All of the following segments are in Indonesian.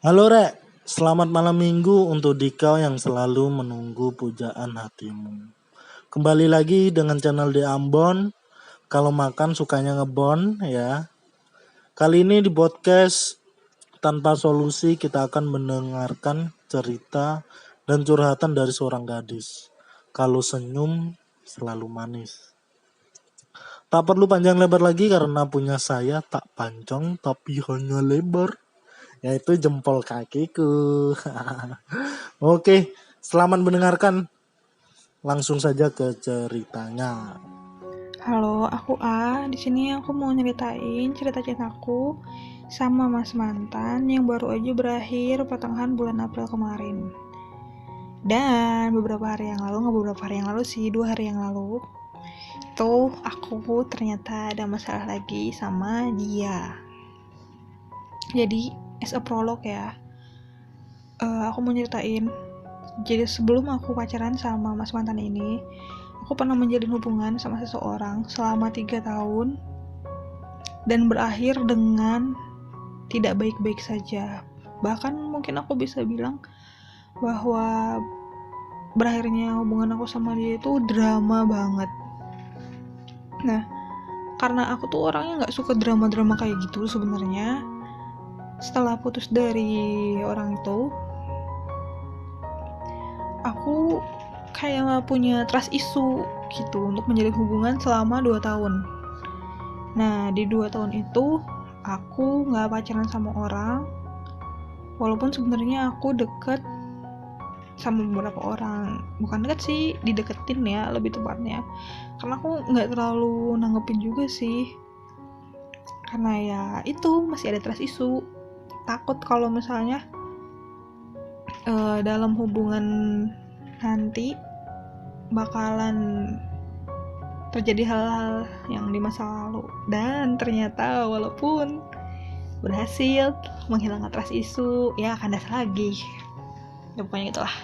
Halo Rek, selamat malam minggu untuk dikau yang selalu menunggu pujaan hatimu. Kembali lagi dengan channel di Ambon. Kalau makan sukanya ngebon ya. Kali ini di podcast tanpa solusi kita akan mendengarkan cerita dan curhatan dari seorang gadis. Kalau senyum selalu manis. Tak perlu panjang lebar lagi karena punya saya tak panjang tapi hanya lebar, yaitu jempol kakiku. Oke, selamat mendengarkan. Langsung saja ke ceritanya. Halo, aku A. Di sini aku mau nyeritain cerita cintaku sama Mas mantan yang baru aja berakhir pertengahan bulan April kemarin. Dan beberapa hari yang lalu, nggak beberapa hari yang lalu sih, 2 hari yang lalu, itu aku ternyata ada masalah lagi sama dia. Jadi, as a prolog ya, aku mau nyeritain. Jadi sebelum aku pacaran sama Mas mantan ini, aku pernah menjalin hubungan sama seseorang selama 3 tahun dan berakhir dengan tidak baik-baik saja. Bahkan mungkin aku bisa bilang bahwa berakhirnya hubungan aku sama dia itu drama banget. Nah, karena aku tuh orangnya gak suka drama-drama kayak gitu sebenarnya. Setelah putus dari orang itu, aku kayak gak punya trust issue gitu untuk menjalin hubungan selama 2 tahun. Nah, di 2 tahun itu aku gak pacaran sama orang, walaupun sebenarnya aku deket sama beberapa orang. Bukan deket sih, dideketin ya lebih tepatnya, karena aku gak terlalu nanggepin juga sih, karena ya itu masih ada trust issue. Takut kalau misalnya dalam hubungan nanti bakalan terjadi hal-hal yang di masa lalu. Dan ternyata walaupun berhasil menghilangkan trust issue, ya kandas lagi ya, pokoknya itulah.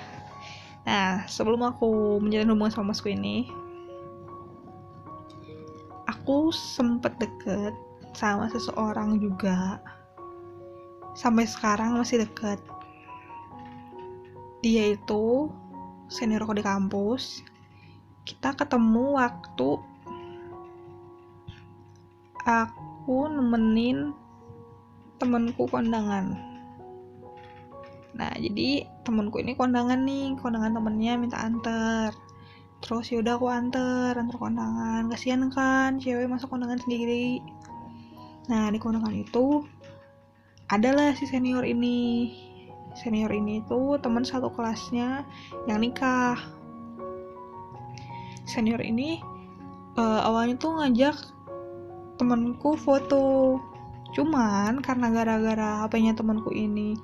Nah, sebelum aku menjalin hubungan sama masku ini, aku sempet deket sama seseorang juga, sampai sekarang masih deket. Dia itu senior aku di kampus. Kita ketemu waktu aku nemenin temenku kondangan. Nah, jadi temenku ini kondangan temennya minta anter. Terus yaudah aku anter kondangan. Kasian kan cewek masuk kondangan sendiri. Nah, di kondangan itu adalah si senior ini. Senior ini tuh teman satu kelasnya yang nikah. Senior ini awalnya tuh ngajak temanku foto. Cuman karena gara-gara HP-nya temanku ini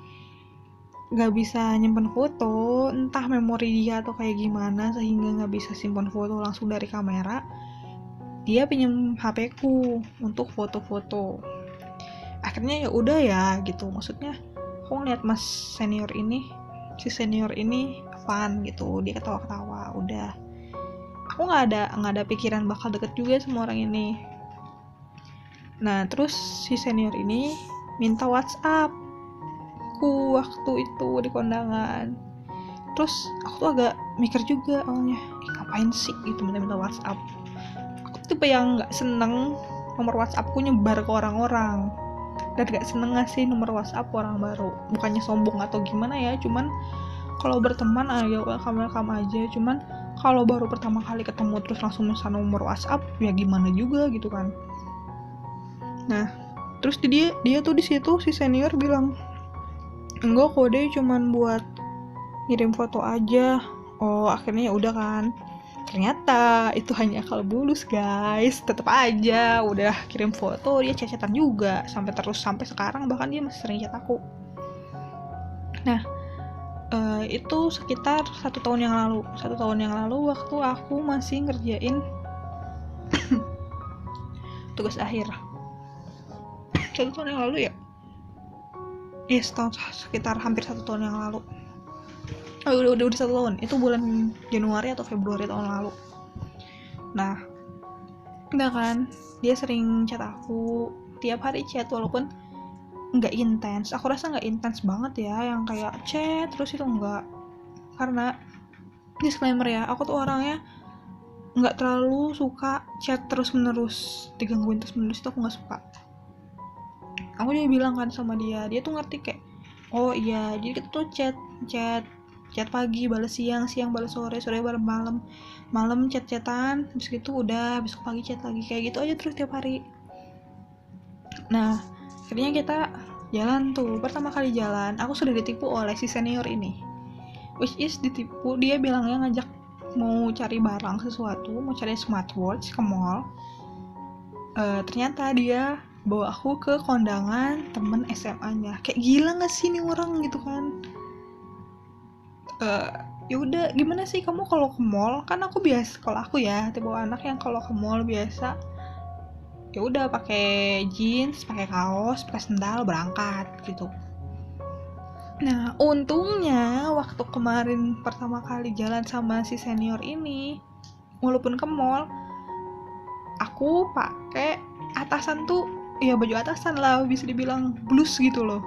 gak bisa nyimpen foto, entah memori dia atau kayak gimana, sehingga gak bisa simpan foto langsung dari kamera, dia pinjam HP-ku untuk foto-foto. Akhirnya ya udah ya gitu, maksudnya aku ngeliat si senior ini fun gitu, dia ketawa-ketawa, udah. Aku nggak ada pikiran bakal deket juga sama orang ini. Nah, terus si senior ini minta WhatsApp aku waktu itu di kondangan. Terus aku tuh agak mikir juga awalnya, ngapain sih gitu minta WhatsApp. Aku tipe yang nggak seneng nomor WhatsAppku nyebar ke orang-orang, dan gak seneng ngasih nomor WhatsApp orang baru. Bukannya sombong atau gimana ya, cuman kalau berteman ayo welcome aja. Cuman kalau baru pertama kali ketemu terus langsung minta nomor WhatsApp, ya gimana juga gitu kan. Nah, terus dia tuh di situ si senior bilang, enggak kode cuman buat ngirim foto aja. Oh, akhirnya ya udah kan. Ternyata itu hanya akal bulus guys. Tetep aja udah kirim foto, dia chat-chatan juga sampai sekarang, bahkan dia masih sering chat aku. Nah, itu sekitar 1 tahun yang lalu waktu aku masih ngerjain tugas akhir. 1 tahun yang lalu ya? Iya, sekitar hampir 1 tahun yang lalu. Udah 1 tahun. Itu bulan Januari atau Februari tahun lalu. Nah, udah kan, dia sering chat aku, tiap hari chat, walaupun nggak intens. Aku rasa nggak intens banget ya, yang kayak chat terus itu enggak. Karena disclaimer ya, aku tuh orangnya nggak terlalu suka chat terus menerus, digangguin terus menerus, itu aku nggak suka. Aku juga bilang kan sama dia tuh ngerti kayak, oh iya, jadi kita tuh chat chat pagi balas siang, siang balas sore, sore balas malam, malam chat-chatan, habis gitu udah besok pagi chat lagi, kayak gitu aja terus tiap hari. Nah, akhirnya kita jalan tuh. Pertama kali jalan, aku sudah ditipu oleh si senior ini. Which is ditipu, dia bilangnya ngajak mau cari barang sesuatu, mau cari smartwatch ke mall. Ternyata dia bawa aku ke kondangan temen SMA-nya. Kayak gila gak sih nih orang gitu kan. Ya udah, gimana sih kamu kalau ke mall? Kan aku biasa, kalau aku ya tipe anak yang kalau ke mall biasa ya udah pakai jeans, pakai kaos, pakai sendal berangkat gitu. Nah, untungnya waktu kemarin pertama kali jalan sama si senior ini, walaupun ke mall, aku pakai atasan tuh, ya baju atasan lah, bisa dibilang blus gitu loh.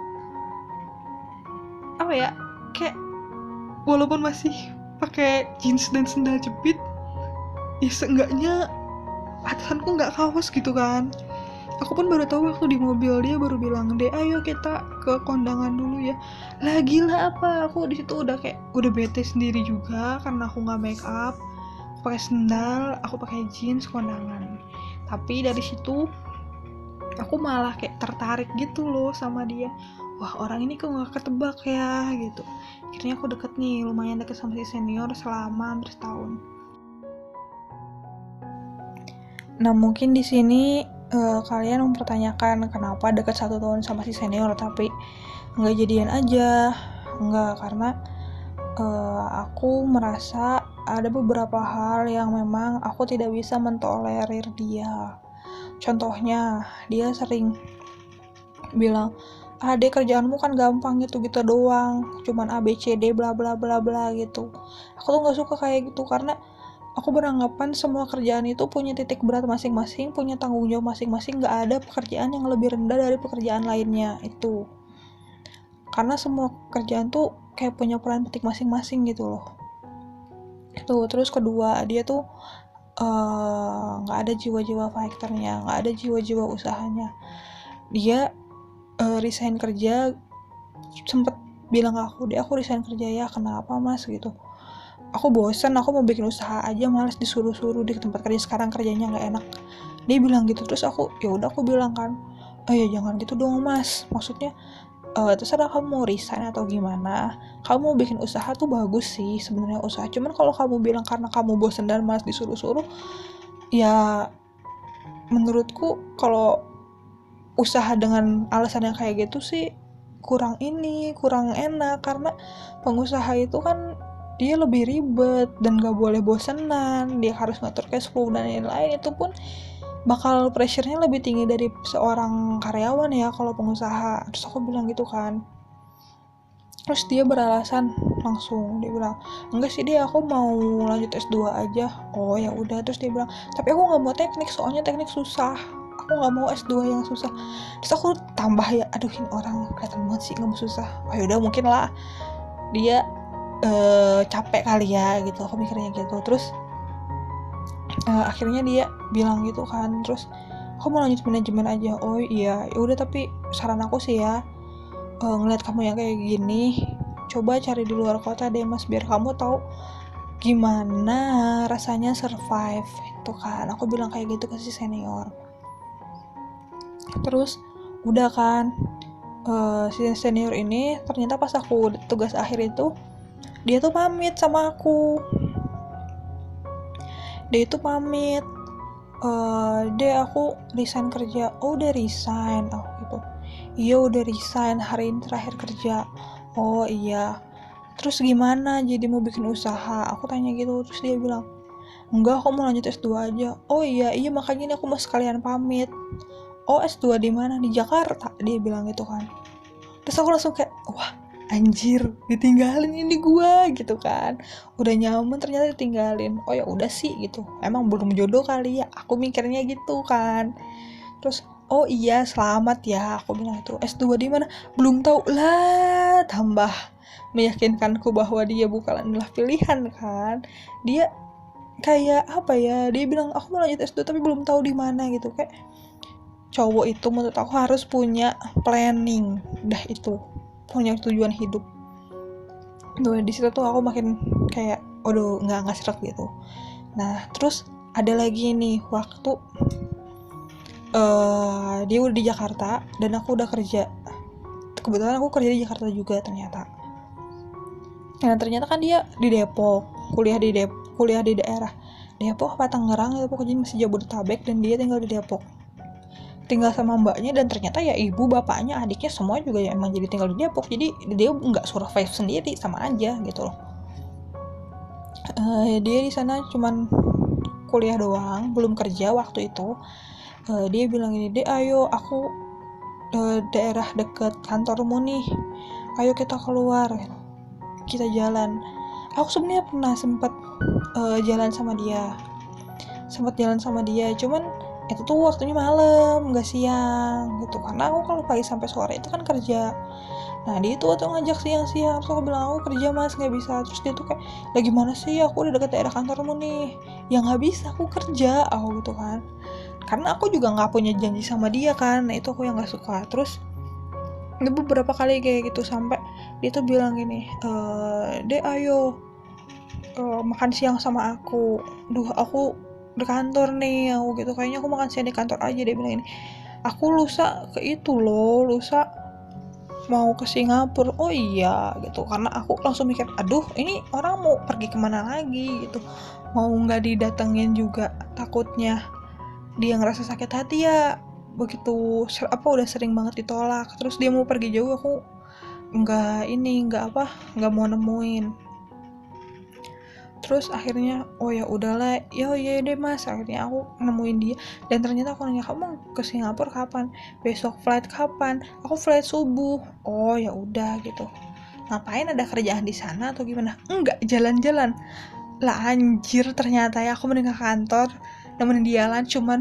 Apa ya? Kayak walaupun masih pakai jeans dan sendal jepit, ya seenggaknya atasanku nggak kaos gitu kan. Aku pun baru tahu waktu di mobil, dia baru bilang, "Dek, ayo kita ke kondangan dulu ya." Lah gila apa? Aku di situ udah bete sendiri juga karena aku nggak make up, aku pakai sendal, aku pakai jeans kondangan. Tapi dari situ aku malah kayak tertarik gitu loh sama dia. Wah, orang ini kok nggak ketebak ya gitu. Akhirnya aku deket nih, lumayan deket sama si senior selama hampir setahun. Nah, mungkin di sini kalian mempertanyakan kenapa deket 1 tahun sama si senior tapi nggak jadian aja. Nggak, karena aku merasa ada beberapa hal yang memang aku tidak bisa mentolerir dia. Contohnya, dia sering bilang, "Dek, kerjaanmu kan gampang gitu-gitu doang, cuman ABCD bla bla bla bla" gitu. Aku tuh nggak suka kayak gitu karena aku beranggapan semua kerjaan itu punya titik berat masing-masing, punya tanggung jawab masing-masing, gak ada pekerjaan yang lebih rendah dari pekerjaan lainnya, itu. Karena semua kerjaan tuh kayak punya peran penting masing-masing gitu loh. Itu, terus kedua, dia tuh gak ada jiwa-jiwa fighternya, gak ada jiwa-jiwa usahanya. Dia resign kerja, sempet bilang ke aku, "Dia aku resign kerja ya, kenapa mas?" gitu. Aku bosan, aku mau bikin usaha aja, malas disuruh-suruh di tempat kerja sekarang, kerjanya nggak enak. Dia bilang gitu, terus aku ya udah, aku bilang kan, ya jangan gitu dong mas, maksudnya terserah kamu mau resign atau gimana, kamu mau bikin usaha tuh bagus sih sebenarnya usaha, cuman kalau kamu bilang karena kamu bosan dan malas disuruh-suruh, ya menurutku kalau usaha dengan alasan yang kayak gitu sih kurang enak, karena pengusaha itu kan dia lebih ribet dan gak boleh bosenan, dia harus ngatur cash flow dan lain-lain, itu pun bakal pressure-nya lebih tinggi dari seorang karyawan ya kalau pengusaha. Terus aku bilang gitu kan, terus dia beralasan langsung, dia bilang, "Enggak sih dia, aku mau lanjut S2 aja." Oh ya udah, terus dia bilang, "Tapi aku nggak mau teknik, soalnya teknik susah, aku nggak mau S2 yang susah." Terus aku tambah ya, aduh ini orang kelihatan banget sih nggak mau susah. Oh ya udah, mungkin lah dia capek kali ya gitu, aku mikirnya gitu. Terus akhirnya dia bilang gitu kan, terus aku mau lanjut manajemen aja. Oh iya, ya udah, tapi saran aku sih ya, ngeliat kamu yang kayak gini, coba cari di luar kota deh mas, biar kamu tahu gimana rasanya survive itu kan. Aku bilang kayak gitu ke si senior. Terus udah kan, si senior ini ternyata pas aku tugas akhir itu, dia tuh pamit sama aku. Dia itu pamit, "Dek, aku resign kerja." "Oh udah resign?" Oh gitu. "Iya udah resign, hari ini terakhir kerja." "Oh iya, terus gimana jadi mau bikin usaha?" Aku tanya gitu. Terus dia bilang, "Enggak, aku mau lanjut S2 aja." "Oh iya makanya ini aku mau sekalian pamit." "Oh S2 di mana?" "Di Jakarta," dia bilang gitu kan. Terus aku langsung kayak, wah anjir, ditinggalin ini gua gitu kan. Udah nyaman ternyata ditinggalin. Oh ya udah sih gitu, emang belum jodoh kali ya, aku mikirnya gitu kan. Terus oh iya selamat ya, aku bilang itu. S2 di mana? Belum tahu lah, tambah meyakinkanku bahwa dia bukanlah pilihan kan. Dia kayak apa ya, dia bilang aku mau lanjut S2 tapi belum tahu di mana gitu. Kayak cowok itu menurut aku harus punya planning, dah itu punya tujuan hidup. Tuh di situ tuh aku makin kayak aduh nggak serak gitu. Nah terus ada lagi nih waktu dia udah di Jakarta dan aku udah kerja. Kebetulan aku kerja di Jakarta juga ternyata. Nah ternyata kan dia di Depok, kuliah di daerah Depok apa Tangerang gitu, pokoknya masih Jabodetabek, dan dia tinggal di Depok. Tinggal sama mbaknya, dan ternyata ya ibu, bapaknya, adiknya semua juga ya emang jadi tinggal di Depok. Jadi dia nggak survive sendiri, sama aja gitu loh. Dia di sana cuman kuliah doang, belum kerja waktu itu. Dia bilang gini, "Dek, ayo aku daerah deket kantormu nih, ayo kita keluar, kita jalan." Aku sebenarnya pernah sempat jalan sama dia, cuman itu tuh waktunya malam, nggak siang gitu, karena aku kalau pagi sampai sore itu kan kerja. Nah dia tuh waktu ngajak siang-siang, terus aku bilang aku kerja mas, nggak bisa. Terus dia tuh kayak, lagi mana sih, aku udah deket daerah kantormu nih. Ya nggak bisa, aku kerja, aku gitu kan, karena aku juga nggak punya janji sama dia kan. Nah itu aku yang nggak suka. Terus dia beberapa kali kayak gitu, sampai dia tuh bilang gini, Dek ayo makan siang sama aku. Duh aku di kantor nih, aku gitu, kayaknya aku makan siang di kantor aja. Dia bilang ini, aku lusa ke itu loh, lusa mau ke Singapura. Oh iya gitu, karena aku langsung mikir aduh ini orang mau pergi kemana lagi gitu, mau nggak didatengin juga takutnya dia ngerasa sakit hati ya, begitu udah sering banget ditolak, terus dia mau pergi jauh, aku nggak mau nemuin. Terus akhirnya oh ya udahlah, ya iya deh mas, akhirnya aku nemuin dia. Dan ternyata aku nanya, kamu ke Singapura kapan? Besok flight kapan? Aku flight subuh. Oh ya udah gitu, ngapain, ada kerjaan di sana atau gimana? Enggak, jalan-jalan lah anjir. Ternyata ya aku mending ke kantor nemenin dia jalan, cuman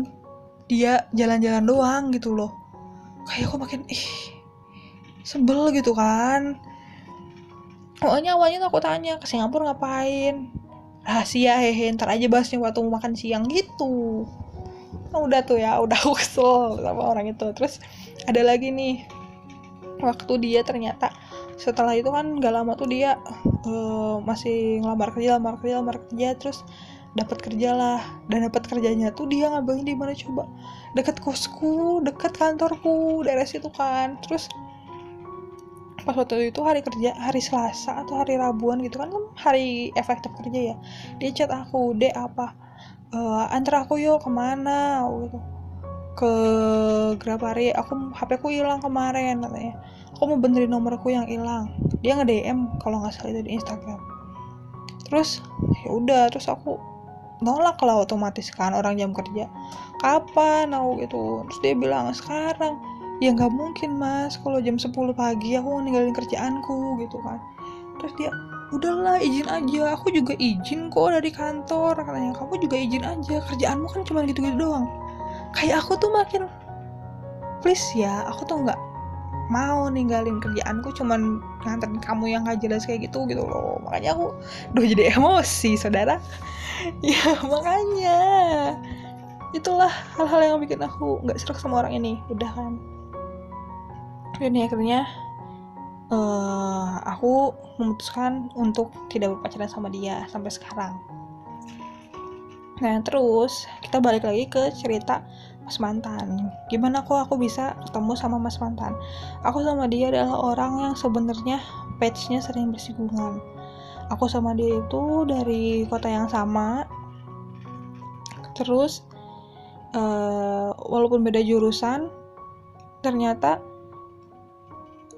dia jalan-jalan doang gitu loh. Kayak aku makin sebel gitu kan. Pokoknya awalnya tuh aku tanya, ke Singapura ngapain? Rahasia hehe, ntar aja bahasnya waktu mau makan siang gitu. Nah, udah tuh ya, udah aku kesel sama orang itu. Terus ada lagi nih, waktu dia ternyata setelah itu kan gak lama tuh dia masih ngelamar kerja, terus dapat kerja lah. Dan dapat kerjanya tuh dia ngabangin di mana coba? Dekat kosku, dekat kantorku, daerah situ kan. Terus pas waktu itu hari kerja, hari Selasa atau hari Rabuan gitu kan hari efektif kerja ya, dia chat aku, Dek apa antar aku yuk kemana gitu, ke Grapari, aku HP ku hilang kemarin katanya, aku mau benerin nomorku yang hilang. Dia nge-DM kalau nggak salah itu di Instagram. Terus ya udah, terus aku nolak lah otomatis kan, orang jam kerja, kapan aku gitu. Terus dia bilang sekarang. Ya nggak mungkin mas, kalau jam 10 pagi aku ninggalin kerjaanku gitu kan. Terus dia, udahlah izin aja, aku juga izin kok dari kantor katanya, kamu juga izin aja, kerjaanmu kan cuma gitu-gitu doang. Kayak aku tuh makin, please ya, aku tuh nggak mau ninggalin kerjaanku cuman nganterin kamu yang nggak jelas kayak gitu loh. Makanya aku jadi emosi saudara. Ya makanya itulah hal-hal yang bikin aku nggak serak sama orang ini. Udah kan, dan akhirnya aku memutuskan untuk tidak berpacaran sama dia sampai sekarang. Nah terus kita balik lagi ke cerita mas mantan. Gimana kok aku bisa ketemu sama mas mantan? Aku sama dia adalah orang yang sebenarnya page-nya sering bersinggungan. Aku sama dia itu dari kota yang sama. Terus walaupun beda jurusan, ternyata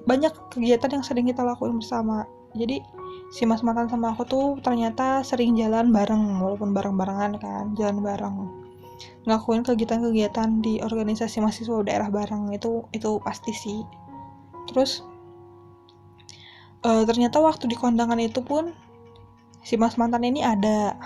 banyak kegiatan yang sering kita lakuin bersama. Jadi si mas mantan sama aku tuh ternyata sering jalan bareng, walaupun bareng-barengan kan, jalan bareng, ngelakuin kegiatan-kegiatan di organisasi mahasiswa daerah bareng, itu pasti sih. Terus ternyata waktu di kondangan itu pun si mas mantan ini ada.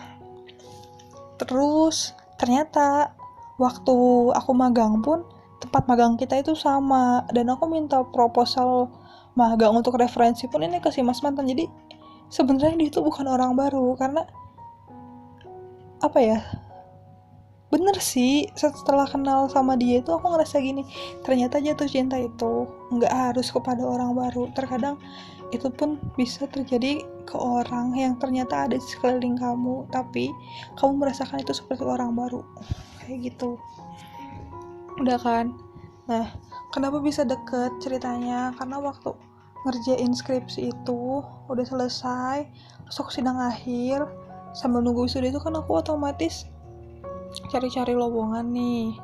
Terus ternyata waktu aku magang pun tempat magang kita itu sama, dan aku minta proposal magang untuk referensi pun ini ke si mas mantan. Jadi sebenarnya dia itu bukan orang baru, karena apa ya, bener sih, setelah kenal sama dia itu aku ngerasa gini, ternyata jatuh cinta itu nggak harus kepada orang baru. Terkadang itu pun bisa terjadi ke orang yang ternyata ada di sekeliling kamu, tapi kamu merasakan itu seperti orang baru, kayak gitu. Udah kan. Nah, kenapa bisa deket ceritanya, karena waktu ngerjain skripsi itu udah selesai, terus aku sidang akhir sambil nunggu wisuda itu kan aku otomatis cari-cari lowongan nih.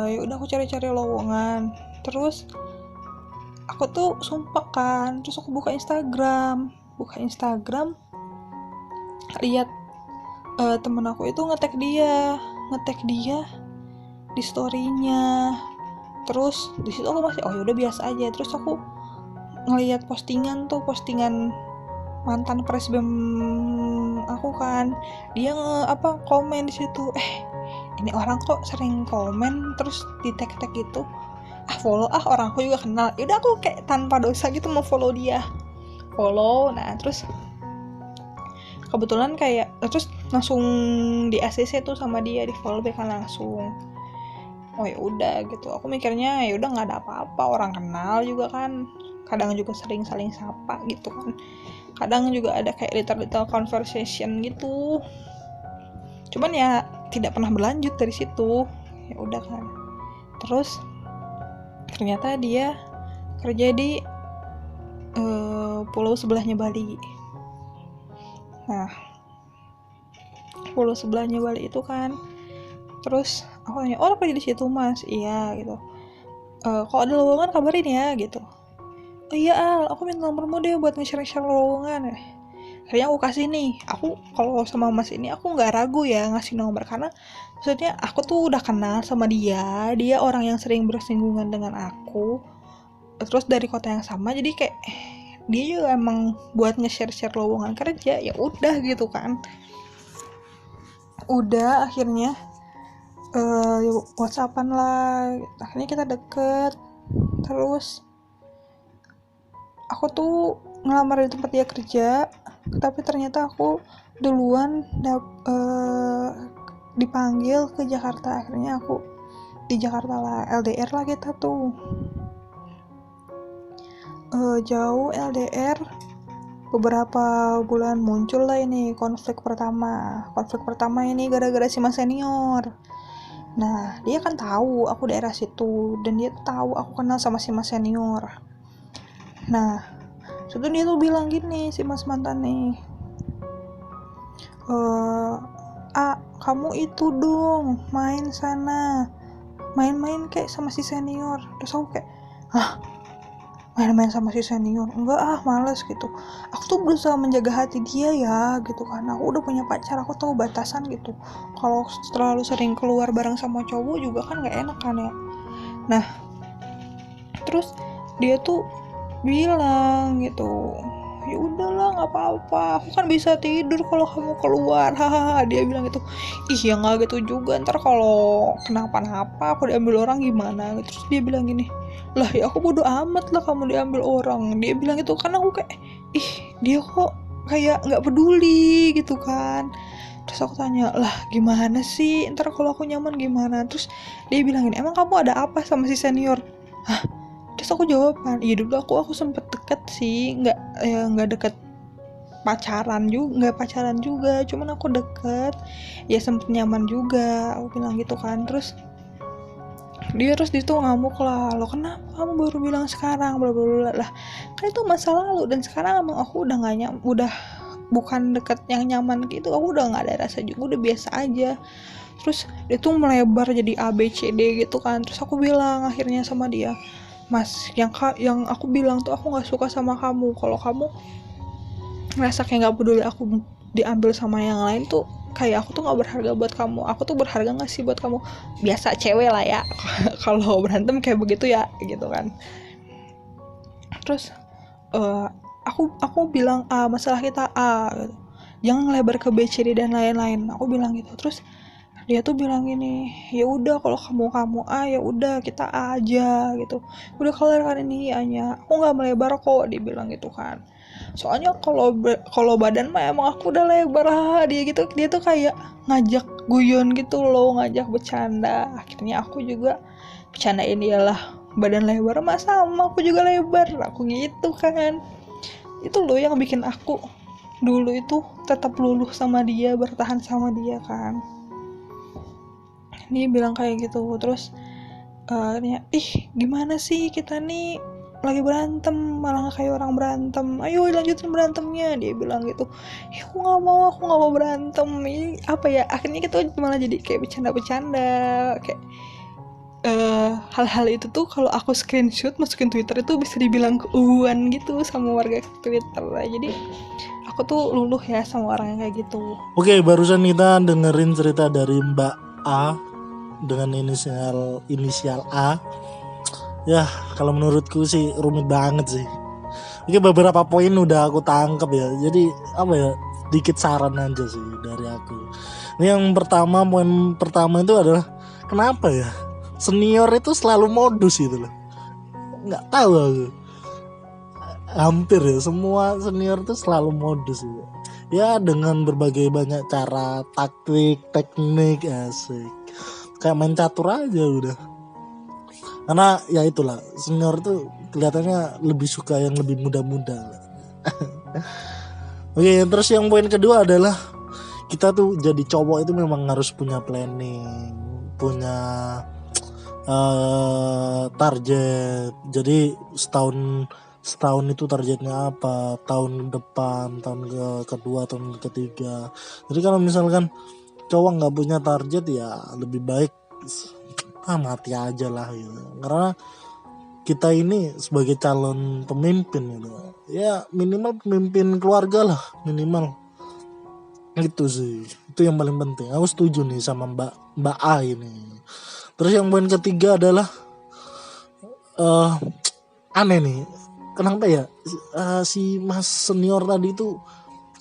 Ya udah aku cari-cari lowongan, terus aku tuh sumpah kan, terus aku buka Instagram, lihat temen aku itu ngetek dia di story-nya. Terus di situ aku masih yaudah biasa aja. Terus aku ngelihat postingan mantan presbem aku kan, dia komen di situ, ini orang kok sering komen terus di tag gitu, follow orang aku juga kenal. Yaudah aku kayak tanpa dosa gitu mau follow dia, nah terus kebetulan kayak terus langsung di ACC tuh sama dia, di follow back kan langsung. Oh ya udah gitu, aku mikirnya ya udah nggak ada apa-apa, orang kenal juga kan, kadang juga sering saling sapa gitu kan, kadang juga ada kayak little conversation gitu, cuman ya tidak pernah berlanjut dari situ. Ya udah kan, terus ternyata dia kerja di pulau sebelahnya Bali. Nah, pulau sebelahnya Bali itu kan, terus aku tanya, oh kerja di situ mas? Iya gitu. Kalau ada lowongan kabarin ya gitu. Oh iya Al, aku minta nomormu deh buat nge-share lowongan. Akhirnya aku kasih nih. Aku kalau sama mas ini aku nggak ragu ya ngasih nomor, karena maksudnya aku tuh udah kenal sama dia orang yang sering bersinggungan dengan aku, terus dari kota yang sama, jadi kayak dia juga emang buat nge-share lowongan kerja. Ya udah gitu kan. Udah akhirnya WhatsAppan lah, akhirnya kita deket. Terus aku tuh ngelamar di tempat dia kerja, tapi ternyata aku duluan dipanggil ke Jakarta. Akhirnya aku di Jakarta lah, LDR lah kita tuh, jauh LDR. Beberapa bulan muncul lah ini konflik pertama ini gara-gara si mas senior. Nah, dia kan tahu aku daerah situ, dan dia tahu aku kenal sama si mas senior. Nah, situ dia tuh bilang gini, si mas mantan nih, kamu itu dong main sana, main-main kayak sama si senior. Terus aku kayak, main-main sama si senior? Enggak males gitu. Aku tuh berusaha menjaga hati dia ya gitu kan, aku udah punya pacar, aku tahu batasan gitu. Kalau terlalu sering keluar bareng sama cowok juga kan gak enak kan ya. Nah, terus dia tuh bilang gitu, ya udahlah nggak apa-apa, aku kan bisa tidur kalau kamu keluar, hahaha. Dia bilang gitu. Ya nggak gitu juga, ntar kalau kenapa-napa aku diambil orang gimana. Terus dia bilang gini, lah ya aku bodo amat lah kamu diambil orang. Dia bilang gitu. Karena aku kayak, dia kok kayak nggak peduli gitu kan. Terus aku tanya, lah gimana sih, ntar kalau aku nyaman gimana? Terus dia bilang gini, emang kamu ada apa sama si senior? Terus aku jawab kan, iya dulu aku sempet deket sih, nggak deket pacaran juga, cuman aku deket, ya sempet nyaman juga, aku bilang gitu kan. Terus dia tuh ngamuk lah, lo kenapa kamu baru bilang sekarang, bla bla bla lah, kan itu masa lalu, dan sekarang emang aku udah nggak nyaman, udah bukan deket yang nyaman gitu, aku udah nggak ada rasa juga, udah biasa aja. Terus dia tuh melebar jadi A B C D gitu kan. Terus aku bilang akhirnya sama dia, mas, yang aku bilang tuh aku nggak suka sama kamu. Kalau kamu ngerasa kayak nggak peduli aku diambil sama yang lain tuh, kayak aku tuh nggak berharga buat kamu. Aku tuh berharga nggak sih buat kamu? Biasa cewek lah ya kalau berantem kayak begitu ya gitu kan. Terus aku bilang masalah kita gitu. Jangan lebar ke B C D dan lain-lain, aku bilang gitu. Terus Dia tuh bilang gini, ya udah kalau kamu A ya udah kita A aja gitu, udah kelar kan ini hanya aku nggak melebar kok, dia bilang gitu kan. Soalnya kalau badan mah emang aku udah lebar lah, dia tuh kayak ngajak guyon gitu loh, ngajak bercanda. Akhirnya aku juga bercandain dia lah, badan lebar mah sama aku juga lebar, aku gitu kan. Itu loh yang bikin aku dulu itu tetap luluh sama dia, bertahan sama dia kan. Dia bilang kayak gitu. Terus gimana sih kita nih lagi berantem malah gak kayak orang berantem, ayo lanjutin berantemnya, dia bilang gitu. Aku nggak mau berantem. Ini apa ya, akhirnya kita malah jadi kayak bercanda-bercanda, kayak hal-hal itu tuh kalau aku screenshot masukin Twitter itu bisa dibilang keuuan gitu sama warga Twitter. Jadi aku tuh luluh ya sama orang yang kayak gitu. Oke, barusan kita dengerin cerita dari Mbak A dengan inisial A. Ya, kalau menurutku sih rumit banget sih. Oke, beberapa poin udah aku tangkap ya. Jadi apa ya, sedikit saran aja sih dari aku. Ini yang pertama, poin pertama itu adalah kenapa ya senior itu selalu modus gitu loh. Nggak tahu aku. Hampir ya semua senior itu selalu modus gitu. Ya dengan berbagai banyak cara, taktik, teknik, asik. Kayak main catur aja udah. Karena ya itulah, senior tuh kelihatannya lebih suka yang lebih muda-muda. Oke, terus yang poin kedua adalah kita tuh jadi cowok itu memang harus punya planning, punya target. Jadi setahun itu targetnya apa, tahun depan, tahun kedua, tahun ketiga. Jadi kalau misalkan cowok nggak punya target ya lebih baik mati aja lah gitu. Karena kita ini sebagai calon pemimpin gitu, ya minimal pemimpin keluarga lah, minimal itu sih, itu yang paling penting. Aku setuju nih sama Mbak A ini. Terus yang poin ketiga adalah aneh nih, kenapa ya si mas senior tadi tuh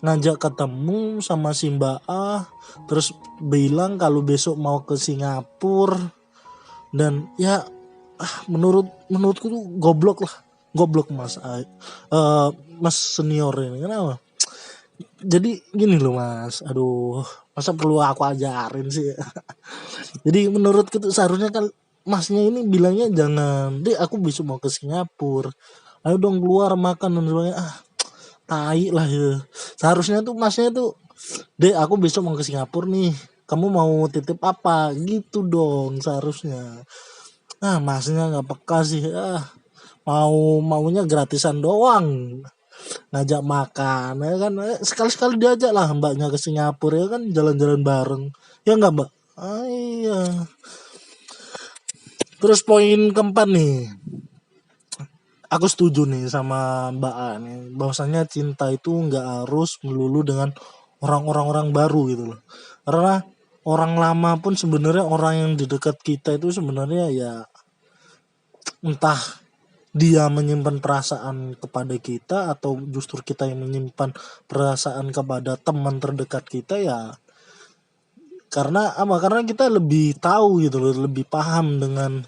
ngajak ketemu sama si Mbak A, terus bilang kalau besok mau ke Singapura. Dan ya menurutku tuh goblok mas mas senior ini. Kenapa? Jadi gini loh mas, aduh, masa perlu aku ajarin sih. Jadi menurutku tuh seharusnya kan masnya ini bilangnya jangan, deh aku besok mau ke Singapura, ayo dong keluar makan dan sebagainya. Tai lah ya. Seharusnya tuh masnya tuh, deh aku besok mau ke Singapura nih, kamu mau titip apa gitu dong seharusnya. Masnya nggak peka sih, maunya gratisan doang, ngajak makan ya kan, sekali-sekali diajak lah mbaknya ke Singapura ya kan, jalan-jalan bareng ya nggak mbak. Iya. Terus poin keempat nih, aku setuju nih sama Mbak A nih, bahwasanya cinta itu nggak harus melulu dengan orang-orang baru gitu loh. Karena orang lama pun sebenarnya, orang yang di dekat kita itu sebenarnya ya entah dia menyimpan perasaan kepada kita atau justru kita yang menyimpan perasaan kepada teman terdekat kita ya. Karena kita lebih tahu gitu loh, lebih paham dengan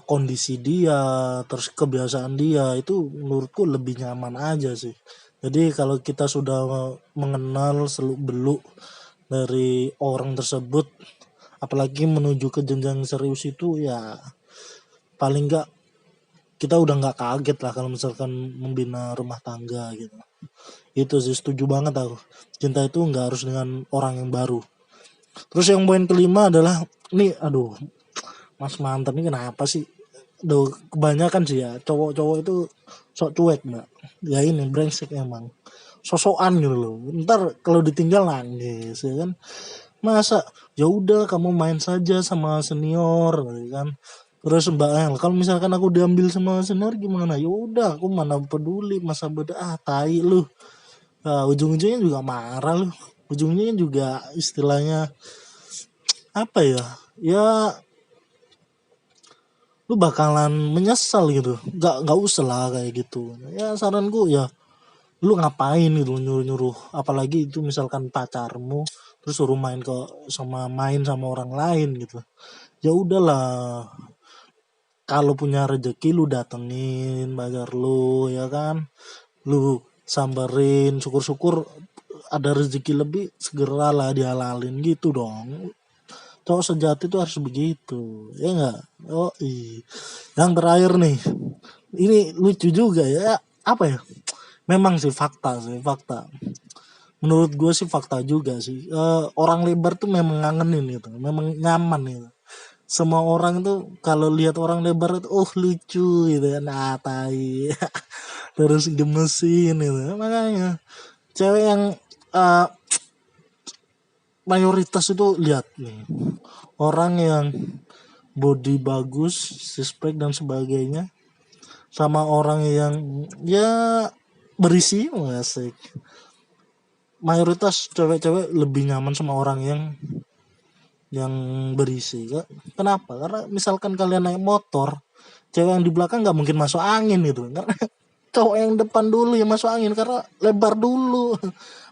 kondisi dia, terus kebiasaan dia, itu menurutku lebih nyaman aja sih. Jadi kalau kita sudah mengenal seluk beluk dari orang tersebut, apalagi menuju ke jenjang serius itu ya paling enggak kita udah nggak kaget lah kalau misalkan membina rumah tangga gitu. Itu sih, setuju banget aku. Cinta itu nggak harus dengan orang yang baru. Terus yang poin kelima adalah nih, aduh, mas mantan ini kenapa sih? Duh, kebanyakan sih ya cowok-cowok itu sok cuek mbak. Ya ini brengsek emang. Sosokan gitu loh. Ntar kalau ditinggal nangis ya kan. Masa ya udah kamu main saja sama senior gitu kan. Terus Mbak El, kalau misalkan aku diambil sama senior gimana? Ya udah, aku mana peduli, masa beda, tai lu. Ujung-ujungnya juga marah lu. Ujungnya juga istilahnya apa ya? Ya lu bakalan menyesal gitu. Gak usah lah kayak gitu. Ya saranku ya, lu ngapain gitu nyuruh-nyuruh, apalagi itu misalkan pacarmu, terus suruh main sama orang lain gitu. Ya udahlah, kalau punya rezeki lu datengin pacar lu ya kan, lu samperin, syukur-syukur ada rezeki lebih segeralah dihalalin gitu dong. Cowok sejati itu harus begitu ya nggak. Oh yang terakhir nih, ini lucu juga ya, apa ya, memang sih fakta menurut gue sih, fakta juga sih. Orang lebar tuh memang ngangenin gitu, memang nyaman gitu. Semua orang tuh kalau lihat orang lebar itu lucu gitu kan, tai terus gemesin gitu. Makanya cewek yang eh, mayoritas itu lihat nih, orang yang body bagus, six-pack dan sebagainya, sama orang yang ya berisi, asik. Mayoritas cewek-cewek lebih nyaman sama orang yang berisi. Kenapa? Karena misalkan kalian naik motor, cewek yang di belakang nggak mungkin masuk angin gitu, karena cowok yang depan dulu yang masuk angin karena lebar dulu.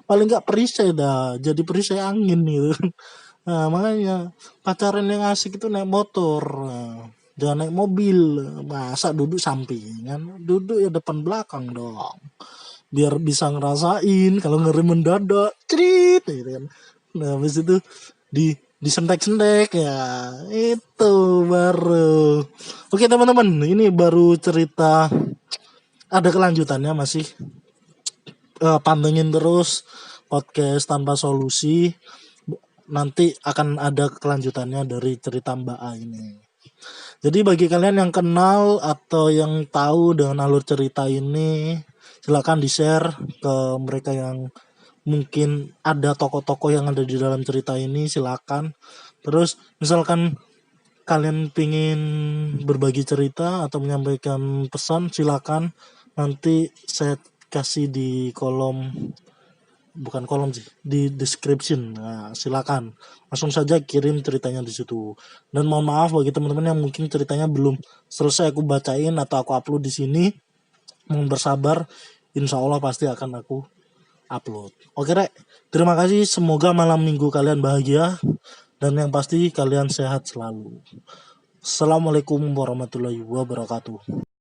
Paling nggak perisai dah, jadi perisai angin gitu. Nah, makanya pacaran yang asik itu naik motor. Nah, jangan naik mobil. Masa duduk sampingan, duduk ya depan belakang dong. Biar bisa ngerasain kalau ngerem mendadak, cerit gitu kan. Nah, habis itu disentek-sentek ya. Itu baru. Oke, teman-teman, ini baru cerita, ada kelanjutannya masih. Pantengin terus podcast Tanpa Solusi. Nanti akan ada kelanjutannya dari cerita Mbak A ini. Jadi bagi kalian yang kenal atau yang tahu dengan alur cerita ini, silakan di-share ke mereka yang mungkin ada tokoh-tokoh yang ada di dalam cerita ini, silakan. Terus misalkan kalian pingin berbagi cerita atau menyampaikan pesan, silakan. Nanti saya kasih di bukan kolom sih, di description. Nah, silakan langsung saja kirim ceritanya di situ. Dan mohon maaf bagi teman-teman yang mungkin ceritanya belum selesai aku bacain atau aku upload di sini, mohon bersabar, insya Allah pasti akan aku upload. Oke Rek, terima kasih, semoga malam minggu kalian bahagia dan yang pasti kalian sehat selalu. Assalamualaikum warahmatullahi wabarakatuh.